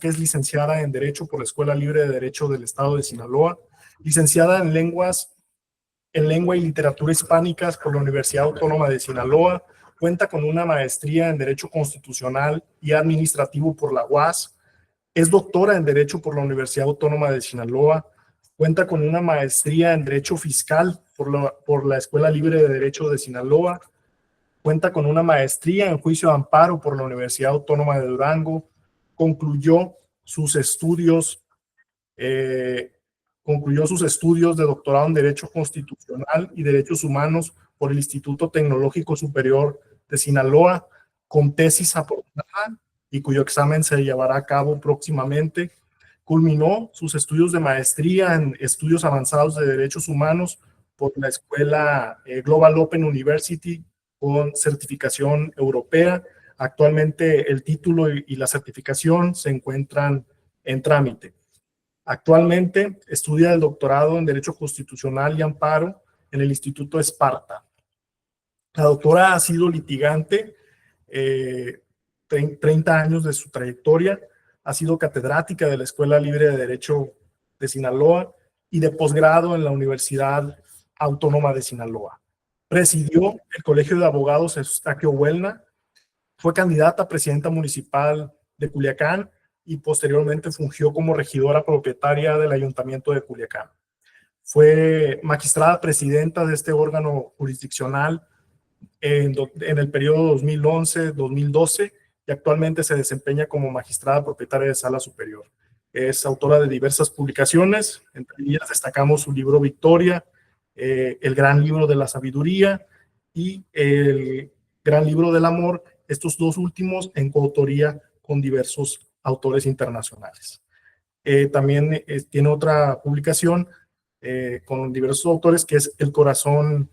que es licenciada en Derecho por la Escuela Libre de Derecho del Estado de Sinaloa, licenciada en Lengua y Literatura Hispánicas por la Universidad Autónoma de Sinaloa, cuenta con una maestría en Derecho Constitucional y Administrativo por la UAS, es doctora en Derecho por la Universidad Autónoma de Sinaloa, cuenta con una maestría en Derecho Fiscal por la Escuela Libre de Derecho de Sinaloa, cuenta con una maestría en Juicio de Amparo por la Universidad Autónoma de Durango, concluyó sus estudios de doctorado en Derecho Constitucional y Derechos Humanos por el Instituto Tecnológico Superior de Sinaloa, con tesis aprobada y cuyo examen se llevará a cabo próximamente. Culminó sus estudios de maestría en Estudios Avanzados de Derechos Humanos por la escuela Global Open University con certificación europea. Actualmente el título y la certificación se encuentran en trámite. Actualmente estudia el doctorado en Derecho Constitucional y Amparo en el Instituto Esparta. La doctora ha sido litigante 30 años de su trayectoria, ha sido catedrática de la Escuela Libre de Derecho de Sinaloa y de posgrado en la Universidad Autónoma de Sinaloa. Presidió el Colegio de Abogados Eustaquio Huelna, fue candidata a presidenta municipal de Culiacán y posteriormente fungió como regidora propietaria del Ayuntamiento de Culiacán. Fue magistrada presidenta de este órgano jurisdiccional en el periodo 2011-2012 y actualmente se desempeña como magistrada propietaria de Sala Superior. Es autora de diversas publicaciones, entre ellas destacamos su libro Victoria, el Gran Libro de la Sabiduría y el Gran Libro del Amor, estos dos últimos en coautoría con diversos autores internacionales. También tiene otra publicación con diversos autores que es El Corazón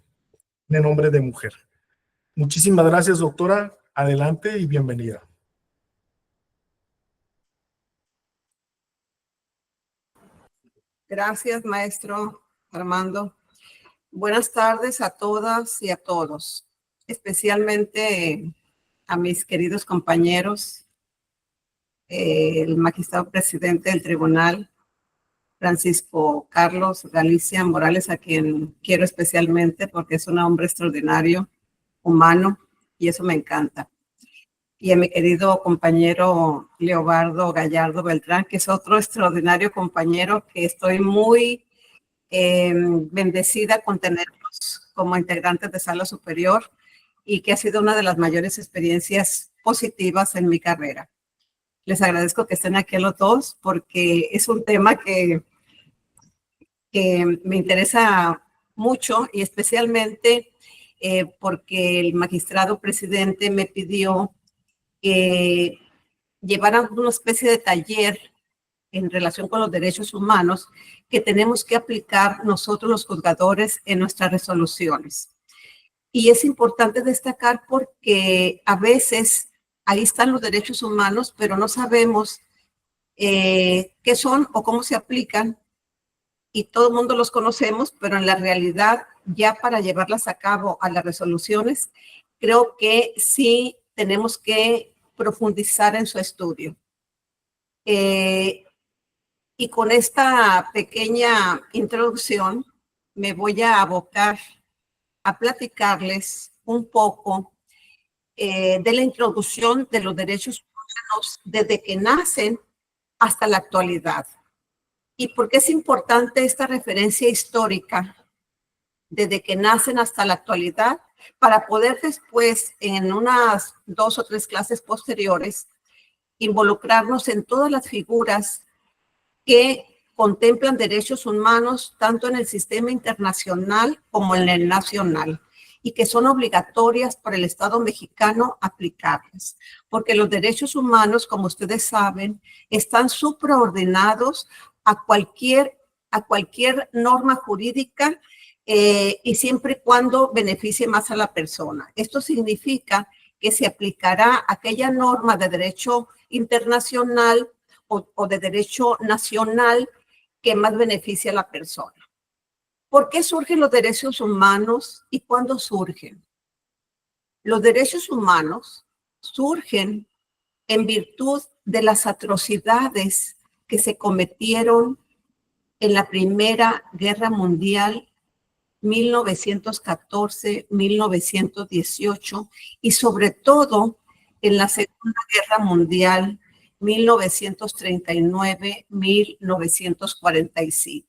de Nombre de Mujer. Muchísimas gracias, doctora. Adelante y bienvenida. Gracias, maestro Armando. Buenas tardes a todas y a todos, especialmente a mis queridos compañeros, el magistrado presidente del tribunal, Francisco Carlos Galicia Morales, a quien quiero especialmente porque es un hombre extraordinario, humano, y eso me encanta. Y a mi querido compañero Leobardo Gallardo Beltrán, que es otro extraordinario compañero que estoy muy bendecida con tenerlos como integrantes de Sala Superior y que ha sido una de las mayores experiencias positivas en mi carrera. Les agradezco que estén aquí los dos porque es un tema que me interesa mucho y especialmente porque el magistrado presidente me pidió que llevara una especie de taller en relación con los derechos humanos que tenemos que aplicar nosotros los juzgadores en nuestras resoluciones. Y es importante destacar porque a veces ahí están los derechos humanos, pero no sabemos qué son o cómo se aplican, y todo el mundo los conocemos, pero en la realidad ya para llevarlas a cabo a las resoluciones, creo que sí tenemos que profundizar en su estudio. Y con esta pequeña introducción me voy a abocar a platicarles un poco de la introducción de los derechos humanos desde que nacen hasta la actualidad. ¿Y por qué es importante esta referencia histórica desde que nacen hasta la actualidad? Para poder después, en unas 2 o 3 clases posteriores, involucrarnos en todas las figuras que contemplan derechos humanos tanto en el sistema internacional como en el nacional y que son obligatorias para el Estado mexicano aplicarlas, porque los derechos humanos, como ustedes saben, están supraordenados a cualquier norma jurídica y siempre y cuando beneficie más a la persona. Esto significa que se aplicará aquella norma de derecho internacional o de derecho nacional que más beneficia a la persona. ¿Por qué surgen los derechos humanos y cuándo surgen? Los derechos humanos surgen en virtud de las atrocidades que se cometieron en la Primera Guerra Mundial, 1914-1918, y sobre todo en la Segunda Guerra Mundial, 1939-1945.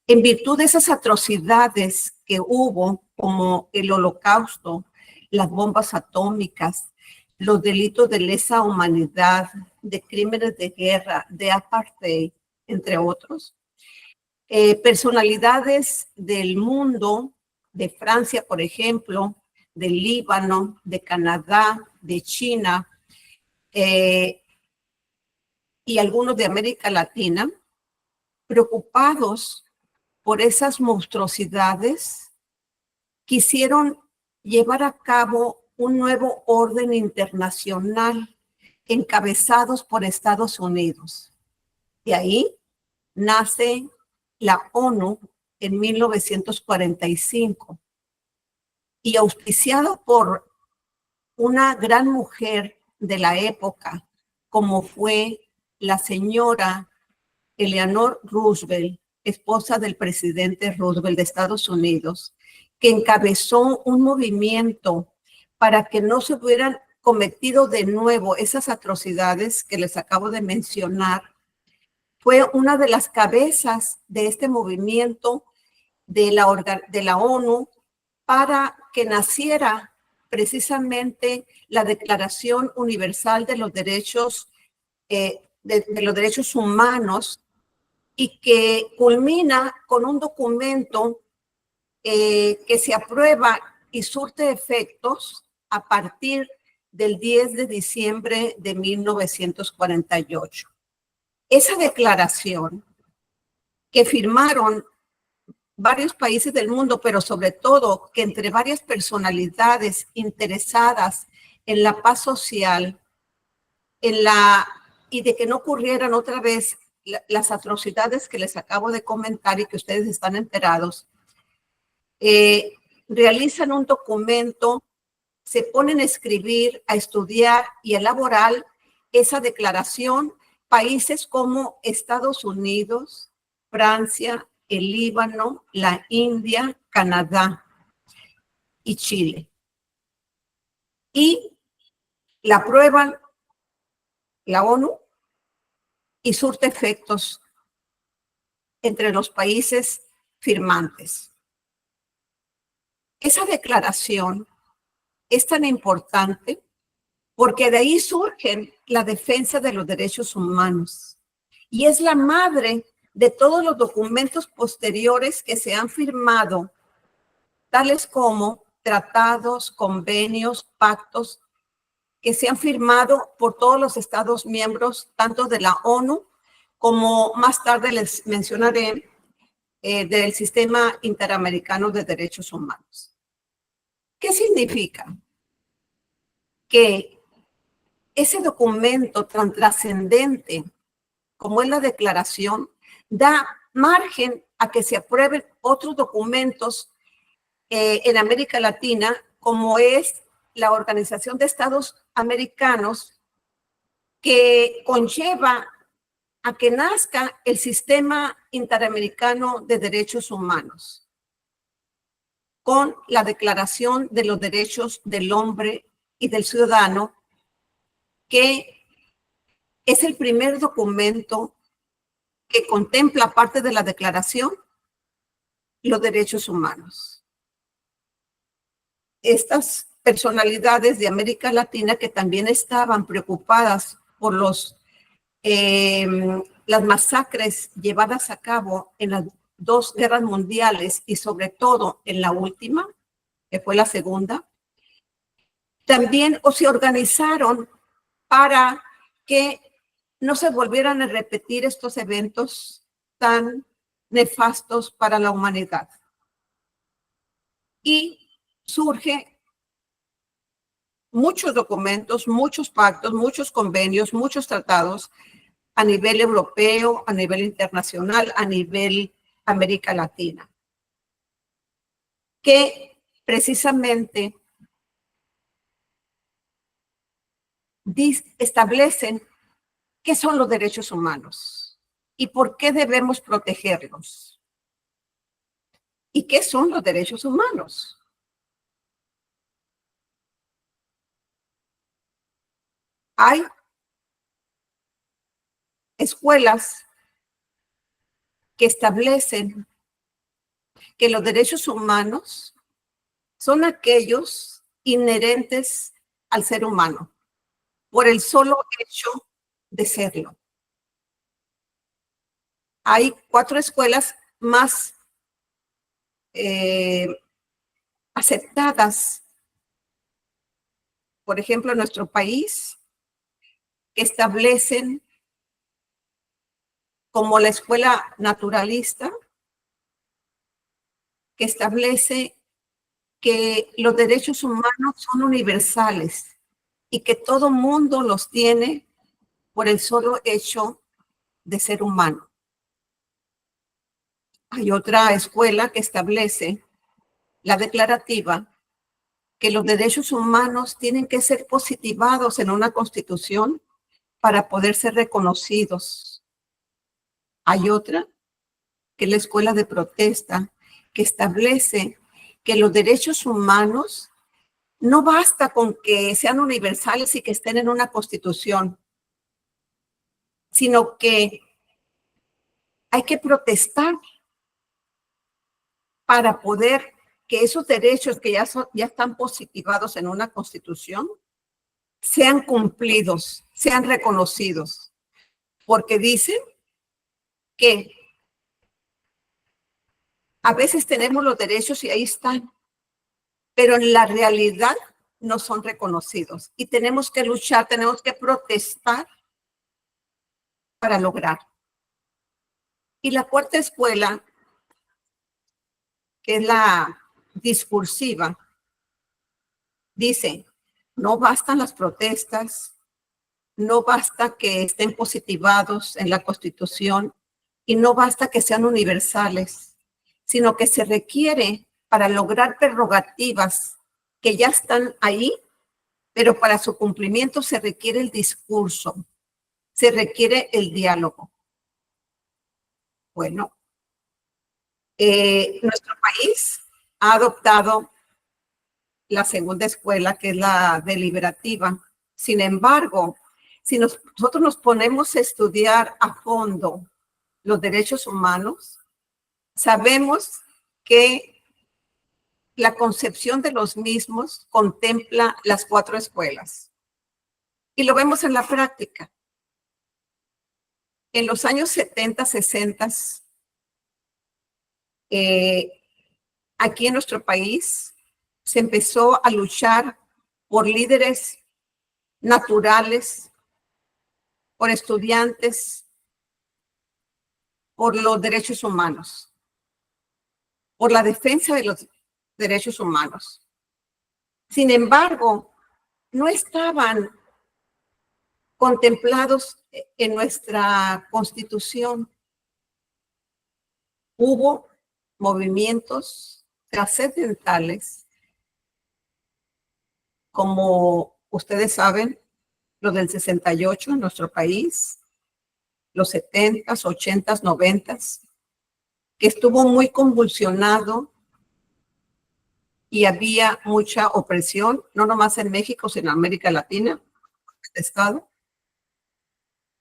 En virtud de esas atrocidades que hubo, como el Holocausto, las bombas atómicas, los delitos de lesa humanidad, de crímenes de guerra, de apartheid, entre otros, personalidades del mundo, de Francia, por ejemplo, del Líbano, de Canadá, de China, y algunos de América Latina, preocupados por esas monstruosidades, quisieron llevar a cabo un nuevo orden internacional encabezados por Estados Unidos. De ahí nace la ONU en 1945 y auspiciado por una gran mujer de la época, como fue la señora Eleanor Roosevelt, esposa del presidente Roosevelt de Estados Unidos, que encabezó un movimiento para que no se hubieran cometido de nuevo esas atrocidades que les acabo de mencionar. Fue una de las cabezas de este movimiento de la ONU para que naciera precisamente la Declaración Universal de los Derechos, de los Derechos Humanos, y que culmina con un documento que se aprueba y surte efectos a partir del 10 de diciembre de 1948. Esa declaración que firmaron varios países del mundo, pero sobre todo que entre varias personalidades interesadas en la paz social, y de que no ocurrieran otra vez las atrocidades que les acabo de comentar y que ustedes están enterados, realizan un documento, se ponen a escribir, a estudiar y a elaborar esa declaración países como Estados Unidos, Francia, el Líbano, la India, Canadá y Chile. Y la aprueban la ONU y surte efectos entre los países firmantes. Esa declaración es tan importante porque de ahí surge la defensa de los derechos humanos y es la madre de todos los documentos posteriores que se han firmado, tales como tratados, convenios, pactos, que se han firmado por todos los Estados miembros, tanto de la ONU como más tarde les mencionaré del Sistema Interamericano de Derechos Humanos. ¿Qué significa? Que ese documento tan trascendente como es la declaración, da margen a que se aprueben otros documentos en América Latina, como es la Organización de Estados Americanos, que conlleva a que nazca el Sistema Interamericano de Derechos Humanos, con la Declaración de los Derechos del Hombre y del Ciudadano, que es el primer documento que contempla, parte de la declaración, los derechos humanos. Estas personalidades de América Latina que también estaban preocupadas por las masacres llevadas a cabo en las dos guerras mundiales y sobre todo en la última, que fue la segunda, también se organizaron para que no se volvieran a repetir estos eventos tan nefastos para la humanidad. Y surge muchos documentos, muchos pactos, muchos convenios, muchos tratados a nivel europeo, a nivel internacional, a nivel América Latina, que precisamente establecen qué son los derechos humanos y por qué debemos protegerlos. ¿Y qué son los derechos humanos? Hay escuelas que establecen que los derechos humanos son aquellos inherentes al ser humano por el solo hecho de serlo. Hay 4 escuelas más aceptadas, por ejemplo, en nuestro país, que establecen como la escuela naturalista, que establece que los derechos humanos son universales y que todo mundo los tiene por el solo hecho de ser humano. Hay otra escuela que establece la declarativa, que los derechos humanos tienen que ser positivados en una constitución para poder ser reconocidos. Hay otra, que es la escuela de protesta, que establece que los derechos humanos no basta con que sean universales y que estén en una constitución, sino que hay que protestar para poder que esos derechos que ya están positivados en una constitución sean cumplidos, sean reconocidos, porque dicen que a veces tenemos los derechos y ahí están, pero en la realidad no son reconocidos y tenemos que luchar, tenemos que protestar para lograr. Y la 4ª escuela, que es la discursiva, dice, no bastan las protestas, no basta que estén positivados en la Constitución y no basta que sean universales, sino que se requiere para lograr prerrogativas que ya están ahí, pero para su cumplimiento se requiere el discurso, se requiere el diálogo. Bueno, nuestro país ha adoptado la 2ª escuela, que es la deliberativa. Sin embargo, si nosotros nos ponemos a estudiar a fondo los derechos humanos, sabemos que la concepción de los mismos contempla las 4 escuelas. Y lo vemos en la práctica. En los años 70, 60, aquí en nuestro país se empezó a luchar por líderes naturales, por estudiantes, por los derechos humanos, por la defensa de los derechos humanos. Sin embargo, no estaban contemplados en nuestra Constitución. Hubo movimientos trascendentales, como ustedes saben, los del 68 en nuestro país, los 70s, 80s, 90s, que estuvo muy convulsionado y había mucha opresión, no nomás en México, sino en América Latina, este estado,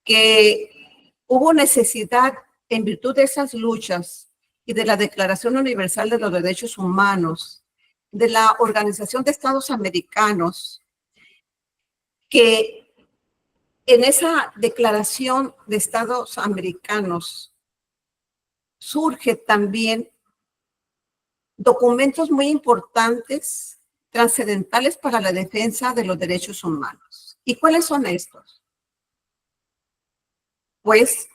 que hubo necesidad, en virtud de esas luchas y de la Declaración Universal de los Derechos Humanos, de la Organización de Estados Americanos, que en esa Declaración de Estados Americanos surge también documentos muy importantes, trascendentales para la defensa de los derechos humanos. ¿Y cuáles son estos? Pues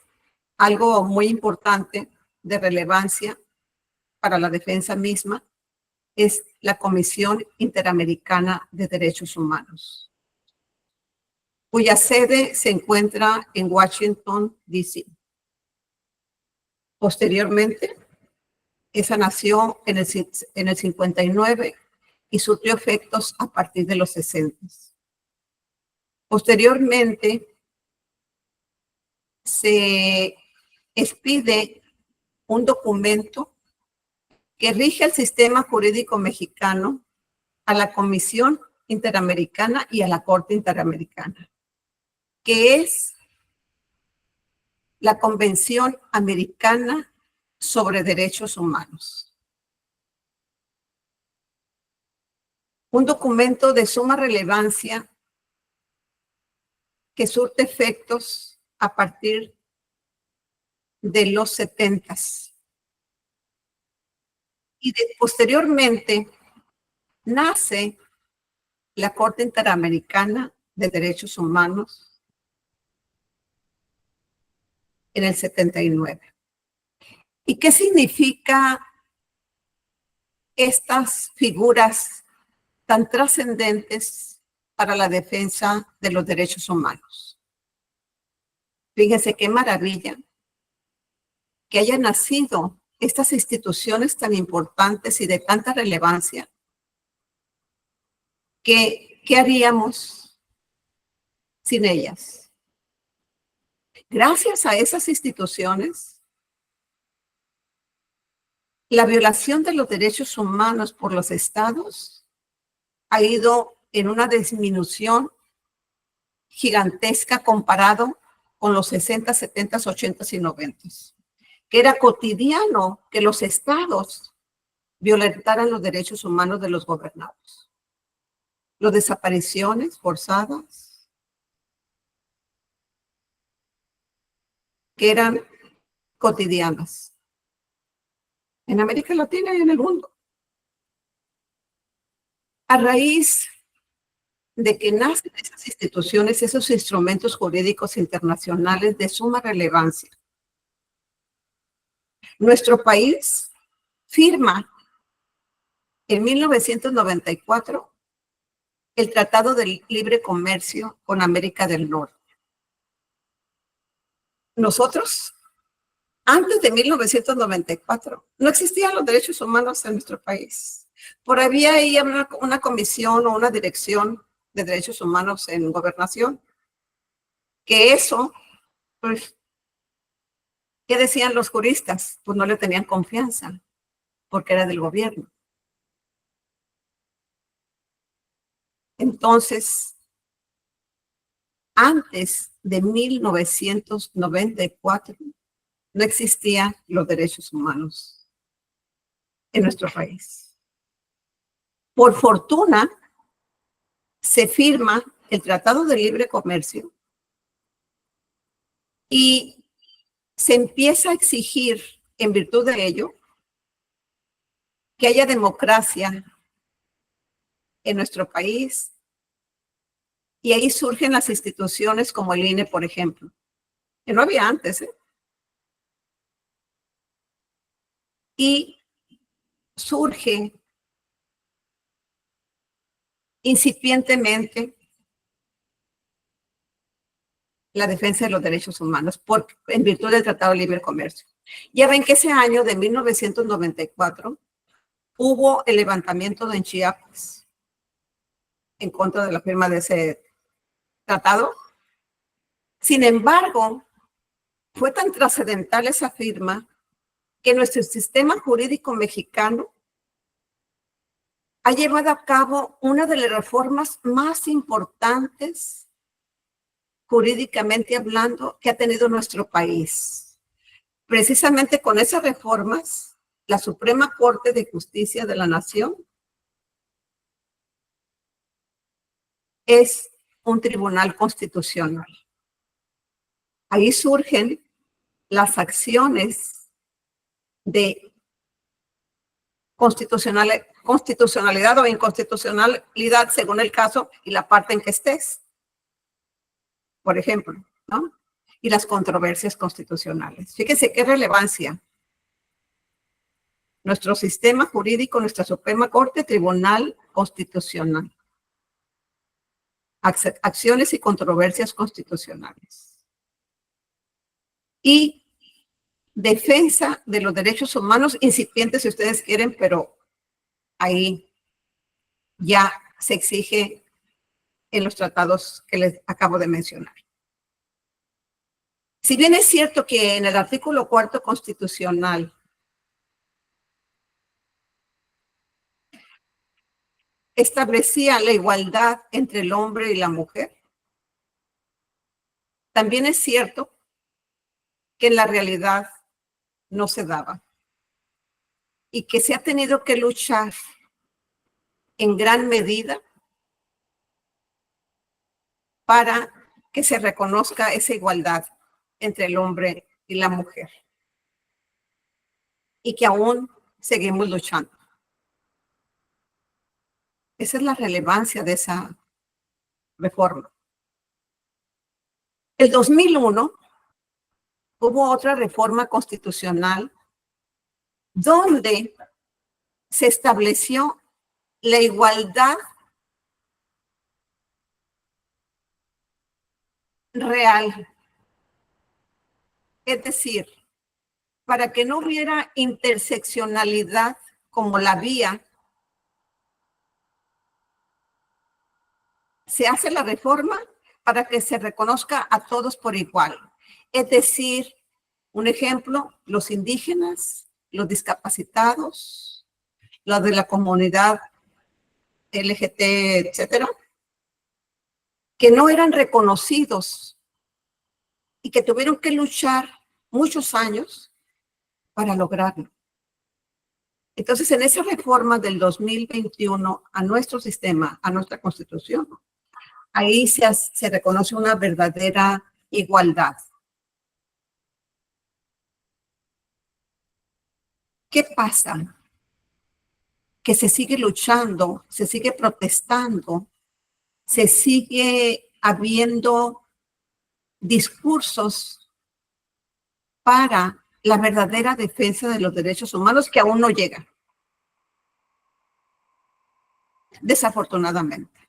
algo muy importante de relevancia para la defensa misma es la Comisión Interamericana de Derechos Humanos, cuya sede se encuentra en Washington, D.C. Posteriormente, esa nació en el 59 y surtió efectos a partir de los 60. Posteriormente, se expide un documento que rige el sistema jurídico mexicano a la Comisión Interamericana y a la Corte Interamericana, que es la Convención Americana sobre Derechos Humanos. Un documento de suma relevancia que surte efectos a partir de los 70s. Y posteriormente nace la Corte Interamericana de Derechos Humanos en el 79. ¿Y qué significa estas figuras tan trascendentes para la defensa de los derechos humanos? Fíjense qué maravilla que hayan nacido estas instituciones tan importantes y de tanta relevancia. ¿Qué haríamos sin ellas? Gracias a esas instituciones, la violación de los derechos humanos por los estados ha ido en una disminución gigantesca comparado con los 60, 70, 80 y 90, que era cotidiano que los estados violentaran los derechos humanos de los gobernados. Las desapariciones forzadas, que eran cotidianas en América Latina y en el mundo. A raíz de que nacen esas instituciones, esos instrumentos jurídicos internacionales de suma relevancia, nuestro país firma en 1994 el Tratado de Libre Comercio con América del Norte. Nosotros, antes de 1994, no existían los derechos humanos en nuestro país. Por había ahí una comisión o una dirección de derechos humanos en gobernación, que eso, pues, ¿qué decían los juristas? Pues no le tenían confianza, porque era del gobierno. Entonces, antes de 1994, no existían los derechos humanos en nuestro país. Por fortuna, se firma el Tratado de Libre Comercio y se empieza a exigir, en virtud de ello, que haya democracia en nuestro país. Y ahí surgen las instituciones como el INE, por ejemplo, que no había antes, Y surge incipientemente la defensa de los derechos humanos en virtud del Tratado de Libre Comercio. Ya ven que ese año de 1994 hubo el levantamiento en Chiapas en contra de la firma de ese tratado. Sin embargo, fue tan trascendental esa firma que nuestro sistema jurídico mexicano ha llevado a cabo una de las reformas más importantes, jurídicamente hablando, que ha tenido nuestro país. Precisamente con esas reformas, la Suprema Corte de Justicia de la Nación es un tribunal constitucional. Ahí surgen las acciones de constitucionalidad o inconstitucionalidad según el caso y la parte en que estés, por ejemplo, ¿no? Y las controversias constitucionales. Fíjense qué relevancia. Nuestro sistema jurídico, nuestra Suprema Corte, Tribunal Constitucional. Acciones y controversias constitucionales. Y defensa de los derechos humanos incipientes, si ustedes quieren, pero ahí ya se exige en los tratados que les acabo de mencionar. Si bien es cierto que en el artículo 4 constitucional establecía la igualdad entre el hombre y la mujer, también es cierto que en la realidad no se daba y que se ha tenido que luchar en gran medida para que se reconozca esa igualdad entre el hombre y la mujer y que aún seguimos luchando. Esa es la relevancia de esa reforma. El 2001 hubo otra reforma constitucional donde se estableció la igualdad real. Es decir, para que no hubiera interseccionalidad como la había, se hace la reforma para que se reconozca a todos por igual. Es decir, un ejemplo, los indígenas, los discapacitados, los de la comunidad LGT, etcétera, que no eran reconocidos y que tuvieron que luchar muchos años para lograrlo. Entonces, en esa reforma del 2021 a nuestro sistema, a nuestra Constitución, ahí se reconoce una verdadera igualdad. ¿Qué pasa? Que se sigue luchando, se sigue protestando, se sigue habiendo discursos para la verdadera defensa de los derechos humanos que aún no llegan, desafortunadamente.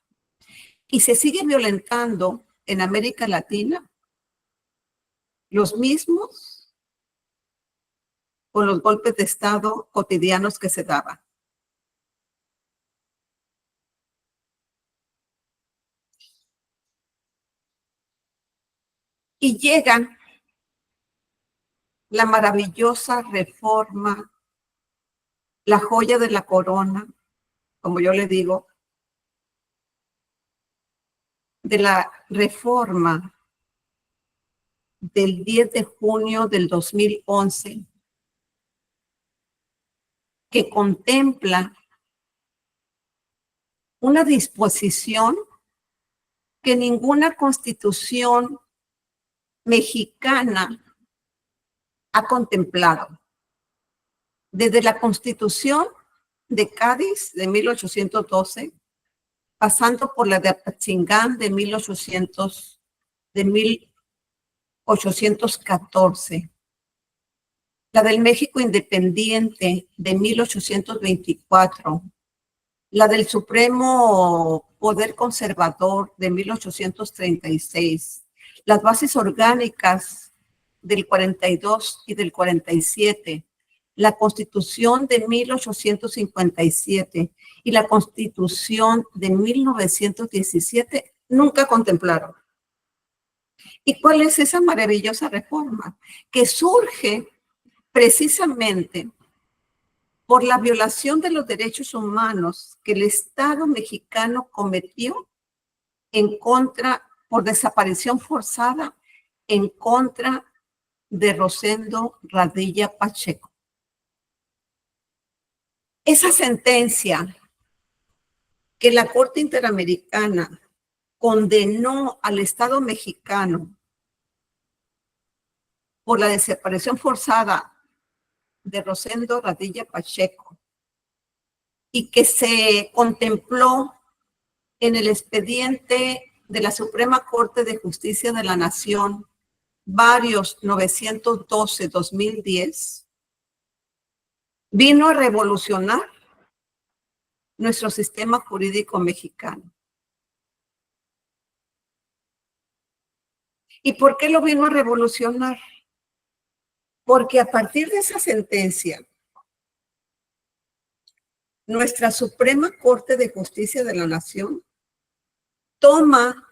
Y se sigue violentando en América Latina los mismos con los golpes de Estado cotidianos que se daban. Y llega la maravillosa reforma, la joya de la corona, como yo le digo, de la reforma del 10 de junio del 2011, que contempla una disposición que ninguna constitución mexicana ha contemplado. Desde la Constitución de Cádiz de 1812, pasando por la de Apatzingán de 1814, la del México Independiente de 1824, la del Supremo Poder Conservador de 1836, las bases orgánicas del 42 y del 47, la Constitución de 1857 y la Constitución de 1917 nunca contemplaron. ¿Y cuál es esa maravillosa reforma? Que surge precisamente por la violación de los derechos humanos que el Estado mexicano cometió en contra, por desaparición forzada, en contra de Rosendo Radilla Pacheco. Esa sentencia que la Corte Interamericana condenó al Estado mexicano por la desaparición forzada de Rosendo Radilla Pacheco y que se contempló en el expediente de la Suprema Corte de Justicia de la Nación, varios 912-2010, vino a revolucionar nuestro sistema jurídico mexicano. ¿Y por qué lo vino a revolucionar? Porque a partir de esa sentencia, nuestra Suprema Corte de Justicia de la Nación toma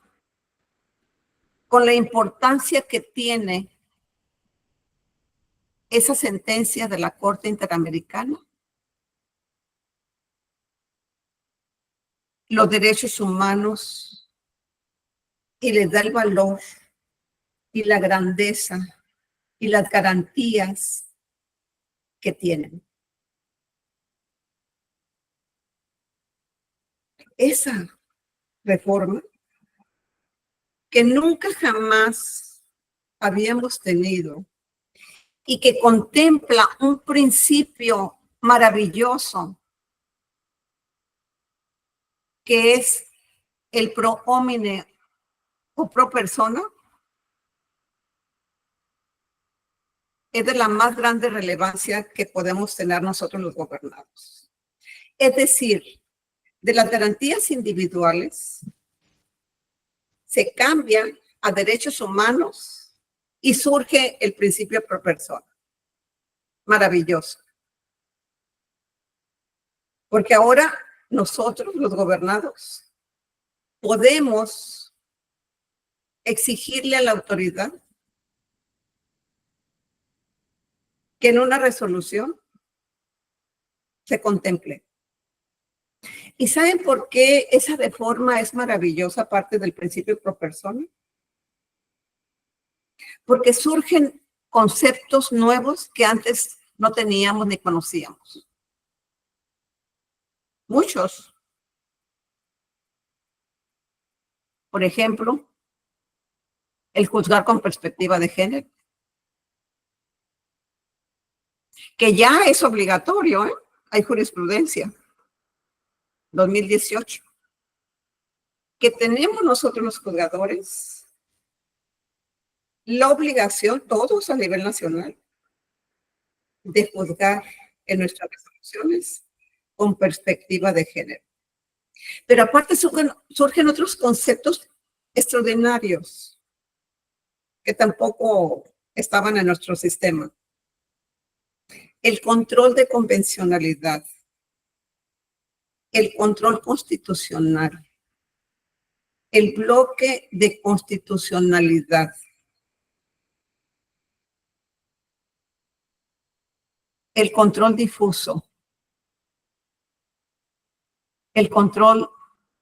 con la importancia que tiene esa sentencia de la Corte Interamericana, los derechos humanos, y les da el valor y la grandeza y las garantías que tienen. Esa reforma que nunca jamás habíamos tenido y que contempla un principio maravilloso que es el pro homine o pro persona, es de la más grande relevancia que podemos tener nosotros los gobernados. Es decir, de las garantías individuales se cambia a derechos humanos y surge el principio pro persona. Maravilloso. Porque ahora nosotros, los gobernados, podemos exigirle a la autoridad que en una resolución se contemple. ¿Y saben por qué esa reforma es maravillosa, aparte del principio pro persona? Porque surgen conceptos nuevos que antes no teníamos ni conocíamos. Muchos. Por ejemplo, el juzgar con perspectiva de género, que ya es obligatorio, ¿eh? Hay jurisprudencia, 2018, que tenemos nosotros los juzgadores la obligación, todos a nivel nacional, de juzgar en nuestras resoluciones con perspectiva de género. Pero aparte surgen otros conceptos extraordinarios que tampoco estaban en nuestro sistema. El control de convencionalidad, el control constitucional, el bloque de constitucionalidad, el control difuso, el control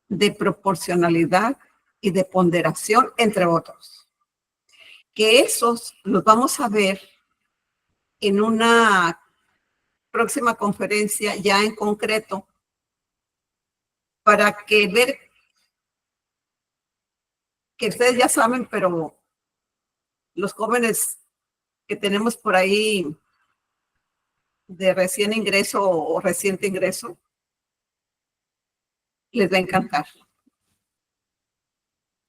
de proporcionalidad y de ponderación, entre otros. Que esos los vamos a ver en una próxima conferencia ya en concreto, para que ver que ustedes ya saben, pero los jóvenes que tenemos por ahí de recién ingreso o reciente ingreso, les va a encantar.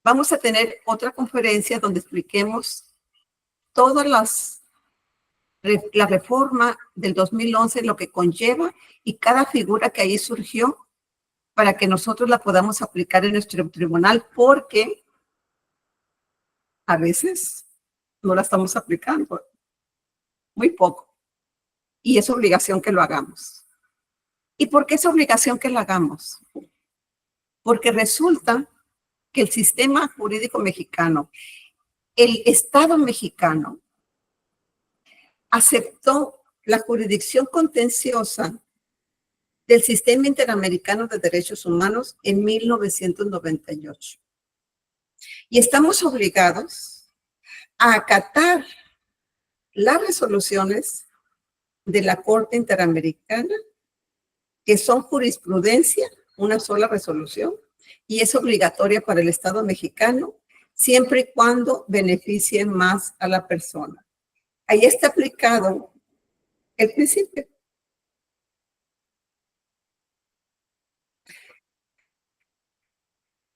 Vamos a tener otra conferencia donde expliquemos todas la reforma del 2011, lo que conlleva y cada figura que ahí surgió para que nosotros la podamos aplicar en nuestro tribunal, porque a veces no la estamos aplicando, muy poco, y es obligación que lo hagamos. ¿Y por qué es obligación que lo hagamos? Porque resulta que el sistema jurídico mexicano, el Estado mexicano, aceptó la jurisdicción contenciosa del Sistema Interamericano de Derechos Humanos en 1998. Y estamos obligados a acatar las resoluciones de la Corte Interamericana, que son jurisprudencia, una sola resolución, y es obligatoria para el Estado mexicano, siempre y cuando beneficie más a la persona. Ahí está aplicado el principio.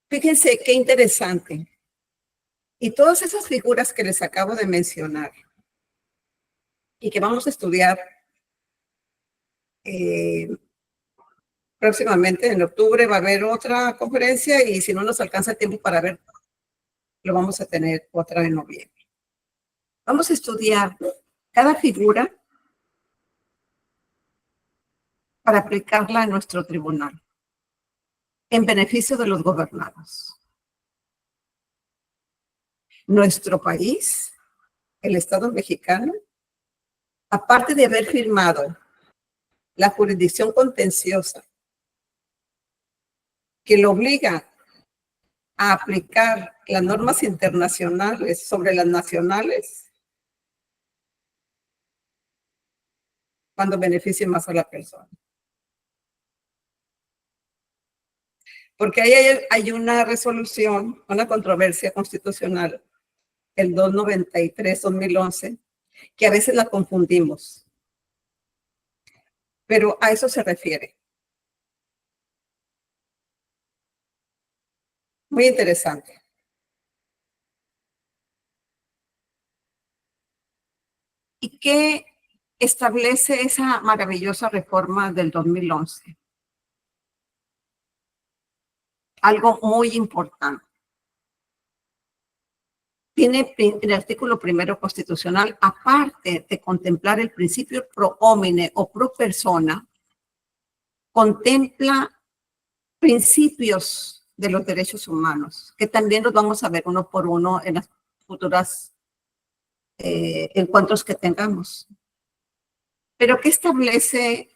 Fíjense qué interesante. Y todas esas figuras que les acabo de mencionar y que vamos a estudiar próximamente, en octubre va a haber otra conferencia, y si no nos alcanza el tiempo para ver, lo vamos a tener otra en noviembre. Vamos a estudiar cada figura para aplicarla en nuestro tribunal, en beneficio de los gobernados. Nuestro país, el Estado mexicano, aparte de haber firmado la jurisdicción contenciosa que lo obliga a aplicar las normas internacionales sobre las nacionales cuando beneficie más a la persona. Porque ahí hay una resolución, una controversia constitucional, el 293-2011, que a veces la confundimos. Pero a eso se refiere. Muy interesante. ¿Y qué establece esa maravillosa reforma del 2011? Algo muy importante. Tiene el artículo primero constitucional, aparte de contemplar el principio pro homine o pro persona, contempla principios de los derechos humanos, que también los vamos a ver uno por uno en las futuras encuentros que tengamos. Pero ¿qué establece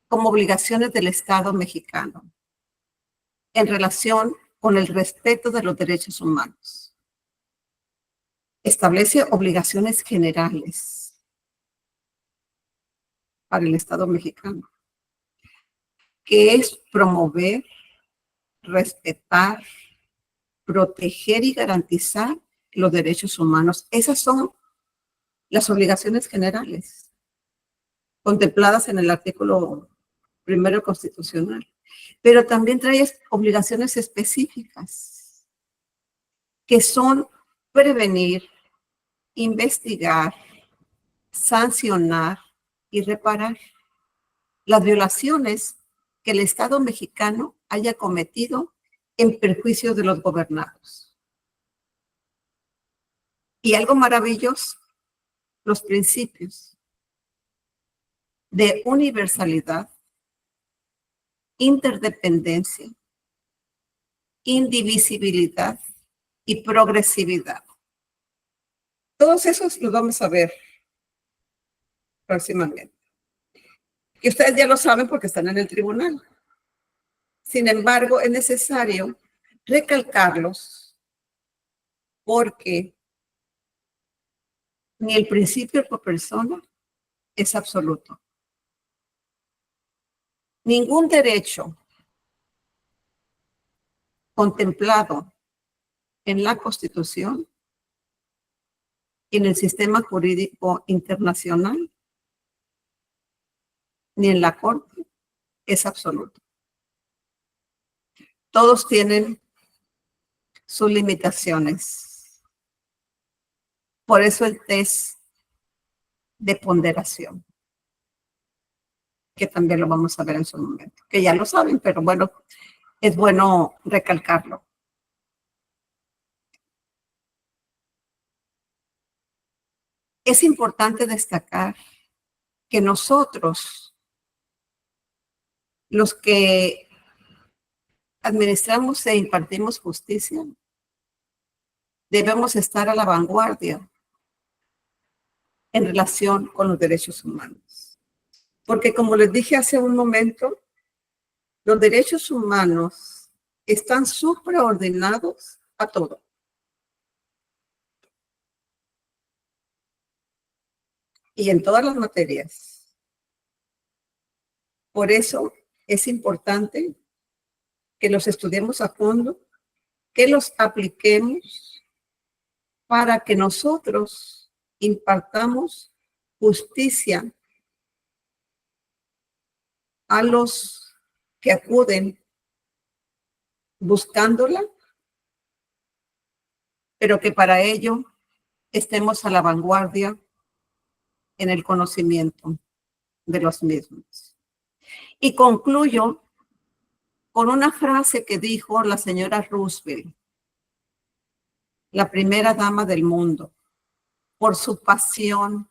como obligaciones del Estado mexicano en relación con el respeto de los derechos humanos? Establece obligaciones generales para el Estado mexicano, que es promover, respetar, proteger y garantizar los derechos humanos. Esas son las obligaciones generales contempladas en el artículo primero constitucional. Pero también trae obligaciones específicas, que son prevenir, investigar, sancionar y reparar las violaciones que el Estado mexicano haya cometido en perjuicio de los gobernados. Y algo maravilloso, los principios de universalidad, interdependencia, indivisibilidad y progresividad. Todos esos los vamos a ver próximamente. Y ustedes ya lo saben porque están en el tribunal. Sin embargo, es necesario recalcarlos porque ni el principio por persona es absoluto. Ningún derecho contemplado en la Constitución y en el sistema jurídico internacional ni en la Corte es absoluto. Todos tienen sus limitaciones. Por eso el test de ponderación, que también lo vamos a ver en su momento, que ya lo saben, pero bueno, es bueno recalcarlo. Es importante destacar que nosotros, los que administramos e impartimos justicia, debemos estar a la vanguardia en relación con los derechos humanos. Porque como les dije hace un momento, los derechos humanos están supraordinados a todo. Y en todas las materias. Por eso es importante que los estudiemos a fondo, que los apliquemos para que nosotros impartamos justicia a los que acuden buscándola, pero que para ello estemos a la vanguardia en el conocimiento de los mismos. Y concluyo con una frase que dijo la señora Roosevelt, la primera dama del mundo, por su pasión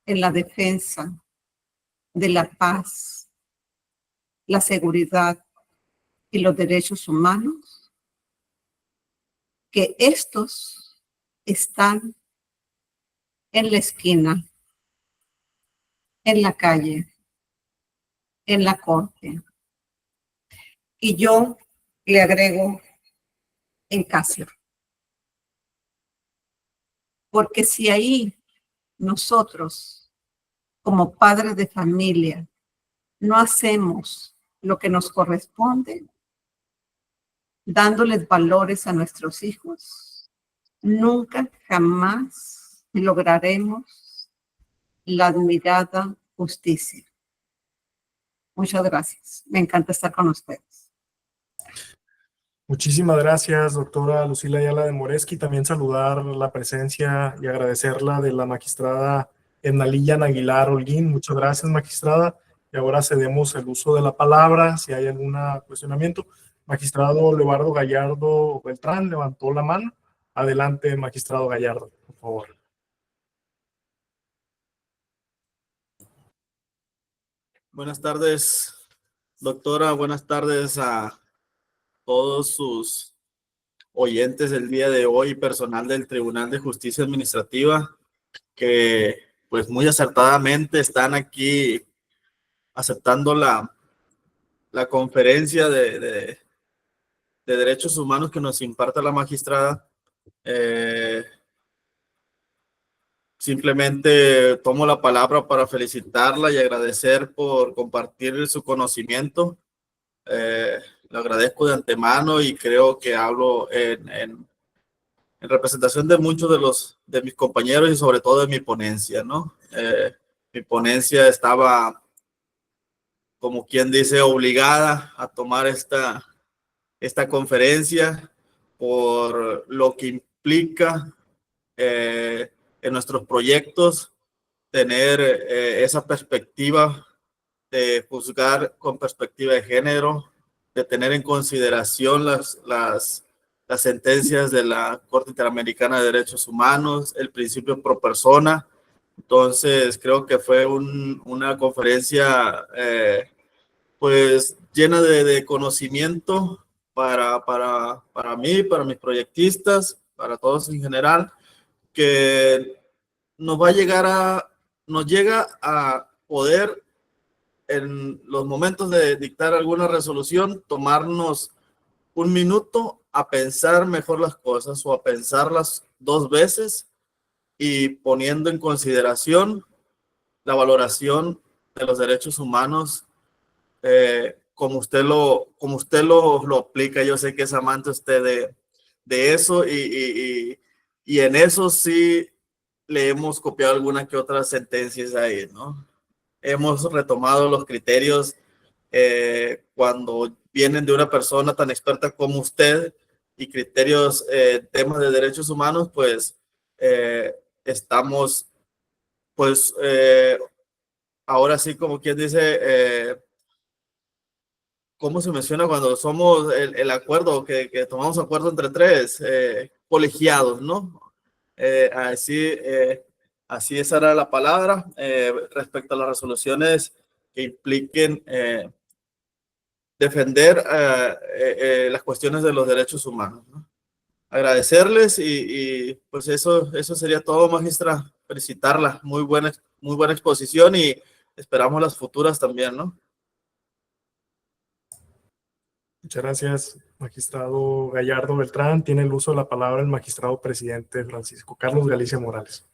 en la defensa de la paz, la seguridad y los derechos humanos. que estos están en la esquina, en la calle, en la corte. Y yo le agrego en casa. Porque si ahí nosotros, como padres de familia, no hacemos lo que nos corresponde, dándoles valores a nuestros hijos, nunca, jamás lograremos la admirada justicia. Muchas gracias. Me encanta estar con ustedes. Muchísimas gracias, doctora Lucila Ayala de Moresky. También saludar la presencia y agradecerla de la magistrada Ednalía Aguilar Holguín. Muchas gracias, magistrada. Y ahora cedemos el uso de la palabra, si hay algún cuestionamiento. Magistrado Leobardo Gallardo Beltrán levantó la mano. Adelante, magistrado Gallardo, por favor. Buenas tardes, doctora. Buenas tardes a todos sus oyentes del día de hoy, personal del Tribunal de Justicia Administrativa, que pues muy acertadamente están aquí aceptando la conferencia de derechos humanos que nos imparte la magistrada. Simplemente tomo la palabra para felicitarla y agradecer por compartir su conocimiento. Lo agradezco de antemano y creo que hablo en representación de muchos de mis compañeros y sobre todo de mi ponencia, ¿no? Mi ponencia estaba, como quien dice, obligada a tomar esta conferencia por lo que implica en nuestros proyectos tener esa perspectiva de juzgar con perspectiva de género, de tener en consideración las sentencias de la Corte Interamericana de Derechos Humanos, el principio pro persona. Entonces, creo que fue una conferencia pues llena de conocimiento para mí, para mis proyectistas, para todos en general, que nos llega a poder en los momentos de dictar alguna resolución, tomarnos un minuto a pensar mejor las cosas o a pensarlas 2 veces y poniendo en consideración la valoración de los derechos humanos como usted lo aplica. Yo sé que es amante usted de eso y en eso sí le hemos copiado algunas que otras sentencias ahí, ¿no? Hemos retomado los criterios cuando vienen de una persona tan experta como usted y criterios, temas de derechos humanos, pues estamos, pues ahora sí, como quien dice, ¿cómo se menciona cuando somos el acuerdo, que tomamos acuerdo entre 3, colegiados, ¿no? Así esa era la palabra respecto a las resoluciones que impliquen defender las cuestiones de los derechos humanos, ¿no? Agradecerles y pues eso sería todo, magistra. Felicitarla, muy buena exposición y esperamos las futuras también, ¿no? Muchas gracias, magistrado Gallardo Beltrán. Tiene el uso de la palabra el magistrado presidente Francisco Carlos Galicia Morales.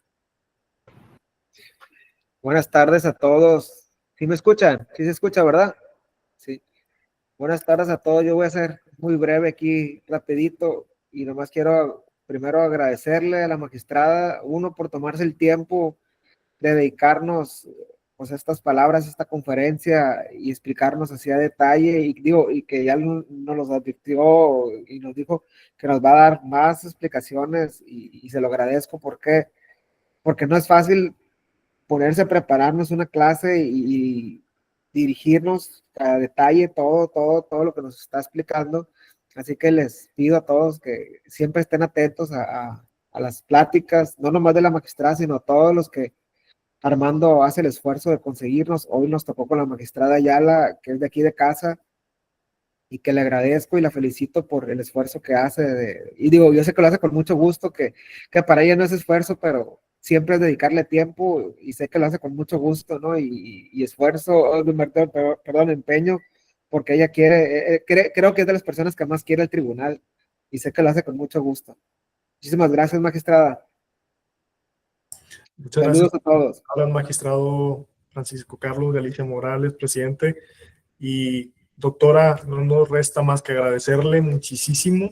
Buenas tardes a todos. ¿Sí me escuchan? ¿Sí se escucha, verdad? Sí. Buenas tardes a todos. Yo voy a ser muy breve aquí, rapidito, y nomás quiero primero agradecerle a la magistrada, uno, por tomarse el tiempo de dedicarnos pues estas palabras, esta conferencia y explicarnos así a detalle y que ya nos los advirtió y nos dijo que nos va a dar más explicaciones y se lo agradezco porque no es fácil ponerse a prepararnos una clase y dirigirnos a detalle todo lo que nos está explicando. Así que les pido a todos que siempre estén atentos a las pláticas, no nomás de la magistrada, sino a todos los que Armando hace el esfuerzo de conseguirnos. Hoy nos tocó con la magistrada Ayala, que es de aquí de casa, y que le agradezco y la felicito por el esfuerzo que hace. Y digo, yo sé que lo hace con mucho gusto, que para ella no es esfuerzo, pero siempre es dedicarle tiempo y sé que lo hace con mucho gusto, ¿no? Y esfuerzo, perdón, empeño, porque ella quiere, creo que es de las personas que más quiere el tribunal y sé que lo hace con mucho gusto. Muchísimas gracias, magistrada. Muchas Saludos gracias. a todos. Habla el magistrado Francisco Carlos Galicia Morales, presidente. Y doctora, no nos resta más que agradecerle muchísimo,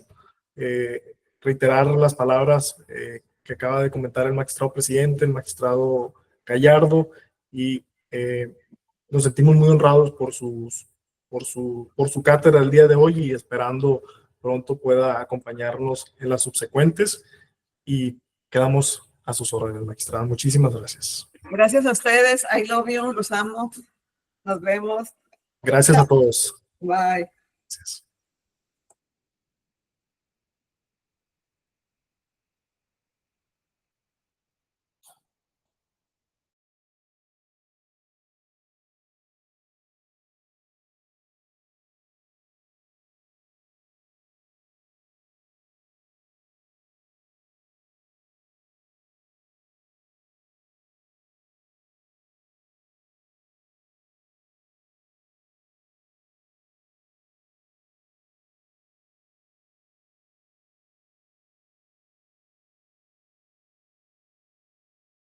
reiterar las palabras que acaba de comentar el magistrado presidente, el magistrado Gallardo, y nos sentimos muy honrados por su cátedra el día de hoy y esperando pronto pueda acompañarnos en las subsecuentes y quedamos a sus órdenes, magistrada. Muchísimas gracias. Gracias a ustedes. I love you. Los amo. Nos vemos. Gracias a todos. Bye. Gracias.